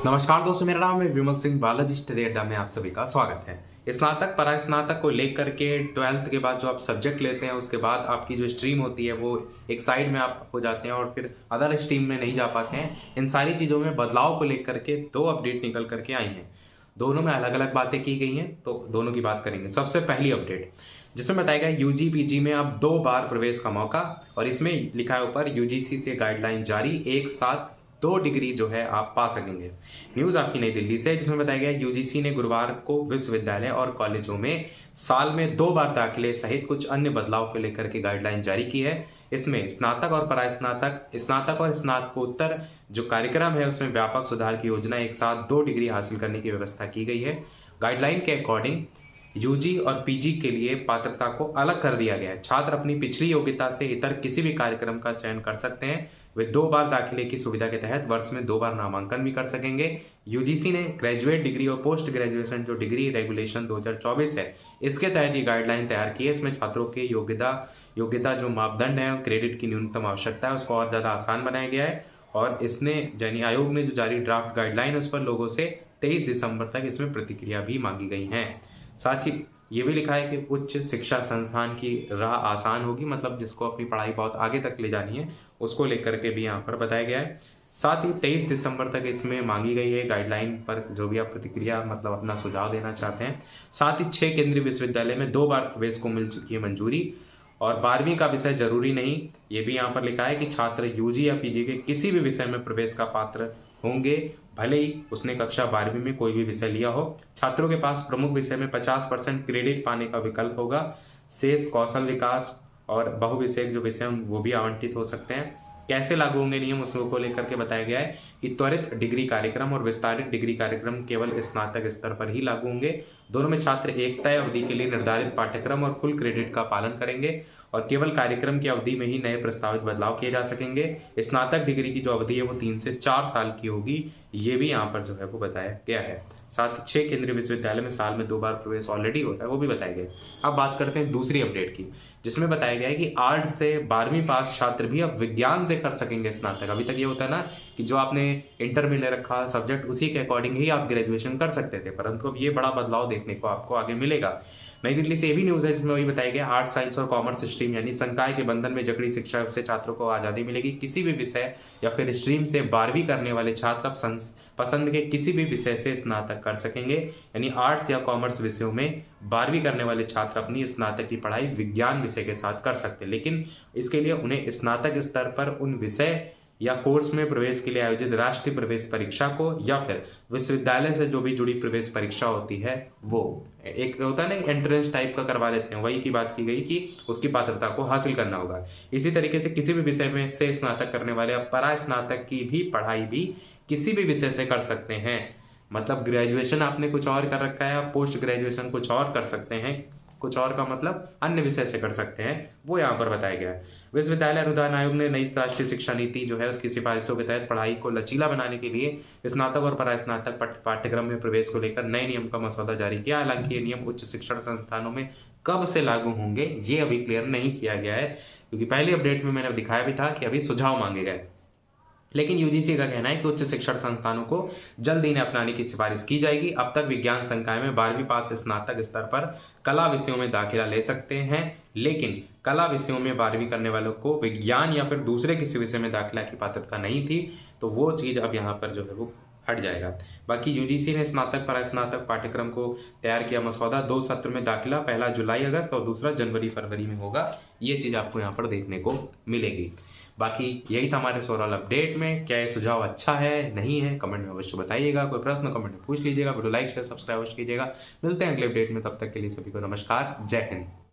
नमस्कार दोस्तों, मेरा नाम है विमल सिंह। बालाजी स्टडी अड्डा में आप सभी का स्वागत है। स्नातक परास्नातक को लेकर के 12th के बाद जो आप सब्जेक्ट लेते हैं उसके बाद आपकी जो स्ट्रीम होती है वो एक साइड में आप हो जाते हैं और फिर अदर स्ट्रीम में नहीं जा पाते हैं। इन सारी चीज़ों में बदलाव को लेकर के 2 अपडेट निकल करके आई हैं। दोनों में अलग अलग बातें की गई हैं, तो दोनों की बात करेंगे। सबसे पहली अपडेट जिसमें बताया गया यूजी पीजी में अब 2 बार प्रवेश का मौका, और इसमें लिखा है ऊपर यूजीसी से गाइडलाइन जारी, एक साथ 2 डिग्री जो है आप पा सकेंगे। न्यूज आपकी नई दिल्ली से, जिसमें बताया गया यूजीसी ने गुरुवार को विश्वविद्यालय और कॉलेजों में साल में 2 बार दाखिले सहित कुछ अन्य बदलाव को लेकर के गाइडलाइन जारी की है। इसमें स्नातक और परास्नातक, स्नातक और स्नातकोत्तर जो कार्यक्रम है उसमें व्यापक सुधार की योजना, एक साथ 2 डिग्री हासिल करने की व्यवस्था की गई है। गाइडलाइन के अकॉर्डिंग यूजी और पीजी के लिए पात्रता को अलग कर दिया गया है। छात्र अपनी पिछली योग्यता से इतर किसी भी कार्यक्रम का चयन कर सकते हैं। वे 2 बार दाखिले की सुविधा के तहत वर्ष में 2 बार नामांकन भी कर सकेंगे। यूजीसी ने ग्रेजुएट डिग्री और पोस्ट ग्रेजुएशन जो डिग्री रेगुलेशन 2024 है, इसके तहत ये गाइडलाइन तैयार की है। इसमें छात्रों के योग्यता जो मापदंड है, क्रेडिट की न्यूनतम आवश्यकता है, उसको और ज्यादा आसान बनाया गया है। और इसने यानी आयोग ने जो जारी ड्राफ्ट गाइडलाइन है उस पर लोगों से 23 दिसंबर तक इसमें प्रतिक्रिया भी मांगी गई है। साथ ही ये भी लिखा है कि उच्च शिक्षा संस्थान की राह आसान होगी, मतलब जिसको अपनी पढ़ाई बहुत आगे तक ले जानी है उसको लेकर के भी यहाँ पर बताया गया है। साथ ही 23 दिसंबर तक इसमें मांगी गई है गाइडलाइन पर जो भी आप प्रतिक्रिया मतलब अपना सुझाव देना चाहते हैं। साथ ही 6 केंद्रीय विश्वविद्यालय में 2 बार प्रवेश को मिल चुकी है मंजूरी, और 12वीं का विषय जरूरी नहीं। ये भी यहाँ पर लिखा है कि छात्र यूजी या पीजी के किसी भी विषय में प्रवेश का पात्र होंगे, भले ही उसने कक्षा 12वीं में कोई भी विषय लिया हो। छात्रों के पास प्रमुख विषय में 50% क्रेडिट पाने का विकल्प होगा। शेष कौशल विकास और बहुविषयक जो विषय वो भी आवंटित हो सकते हैं। कैसे लागू होंगे नियम उसको लेकर के बताया गया है कि त्वरित डिग्री कार्यक्रम और विस्तारित डिग्री कार्यक्रम केवल स्नातक स्तर पर ही लागू होंगे। दोनों में छात्र एक तय अवधि के लिए निर्धारित पाठ्यक्रम और कुल क्रेडिट का पालन करेंगे, और केवल कार्यक्रम की अवधि में ही नए प्रस्तावित बदलाव किए जा सकेंगे। स्नातक डिग्री की जो अवधि है वो 3 से 4 साल की होगी, ये भी यहाँ पर जो है वो बताया गया है। साथ ही 6 केंद्रीय विश्वविद्यालय में साल में 2 बार प्रवेश ऑलरेडी होता है, वो भी बताया गया। अब बात करते हैं दूसरी अपडेट की, जिसमें बताया गया है कि आर्ट्स से 12वीं पास छात्र भी अब विज्ञान से कर सकेंगे स्नातक। अभी तक ये होता है ना कि जो आपने इंटर में ले रखा सब्जेक्ट उसी के अकॉर्डिंग ही आप ग्रेजुएशन कर सकते थे, परंतु अब ये बड़ा बदलाव देखने को आपको आगे मिलेगा। नई दिल्ली से ये भी न्यूज है जिसमें वही बताया गया, आर्ट्स साइंस और कॉमर्स स्ट्रीम यानी संकाय के बंधन में जकड़ी शिक्षा से छात्रों को आजादी मिलेगी। किसी भी विषय या फिर स्ट्रीम से 12वीं करने वाले छात्र अब पसंद के किसी भी विषय से स्नातक कर सकेंगे। यानी आर्ट्स या कॉमर्स विषयों में 12वीं करने वाले छात्र अपनी स्नातक की पढ़ाई विज्ञान विषय के साथ कर सकते हैं, लेकिन इसके लिए उन्हें स्नातक स्तर पर उन विषय या कोर्स में प्रवेश के लिए आयोजित राष्ट्रीय प्रवेश परीक्षा को या फिर विश्वविद्यालय से जो भी जुड़ी प्रवेश परीक्षा होती है, वो एक होता है ना एंट्रेंस टाइप का करवा लेते हैं, वही की बात की गई कि उसकी पात्रता को हासिल करना होगा। इसी तरीके से किसी भी विषय में से स्नातक करने वाले अब परास्नातक की भी पढ़ाई भी किसी भी विषय से कर सकते हैं। मतलब ग्रेजुएशन आपने कुछ और कर रखा है, पोस्ट ग्रेजुएशन कुछ और कर सकते हैं, कुछ और का मतलब अन्य विषय से कर सकते हैं, वो यहाँ पर बताया गया है। विश्वविद्यालय अनुदान आयोग ने नई राष्ट्रीय शिक्षा नीति जो है उसकी सिफारिशों के तहत पढ़ाई को लचीला बनाने के लिए स्नातक और परास्नातक पाठ्यक्रम में प्रवेश को लेकर नए नियम का मसौदा जारी किया। हालांकि ये नियम उच्च शिक्षण संस्थानों में कब से लागू होंगे ये अभी क्लियर नहीं किया गया है, क्योंकि पहली अपडेट में मैंने दिखाया भी था कि अभी सुझाव मांगे गए। लेकिन यूजीसी का कहना है कि उच्च शिक्षण संस्थानों को जल्द इन्हें अपनाने की सिफारिश की जाएगी। अब तक विज्ञान संकाय में 12वीं पास स्नातक स्तर पर कला विषयों में दाखिला ले सकते हैं, लेकिन कला विषयों में 12वीं करने वालों को विज्ञान या फिर दूसरे किसी विषय में दाखिला की पात्रता नहीं थी, तो वो चीज अब यहाँ पर जो है वो हट जाएगा। बाकी यूजीसी ने स्नातक परास्नातक पाठ्यक्रम को तैयार किया मसौदा, 2 सत्र में दाखिला, पहला जुलाई अगस्त और दूसरा जनवरी फरवरी में होगा। ये चीज आपको यहाँ पर देखने को मिलेगी। बाकी यही था हमारे ओवरऑल अपडेट में। क्या ये सुझाव अच्छा है नहीं है कमेंट में अवश्य बताइएगा। कोई प्रश्न कमेंट में पूछ लीजिएगा। वीडियो लाइक शेयर सब्सक्राइब कीजिएगा। मिलते हैं अगले अपडेट में, तब तक के लिए सभी को नमस्कार, जय हिंद।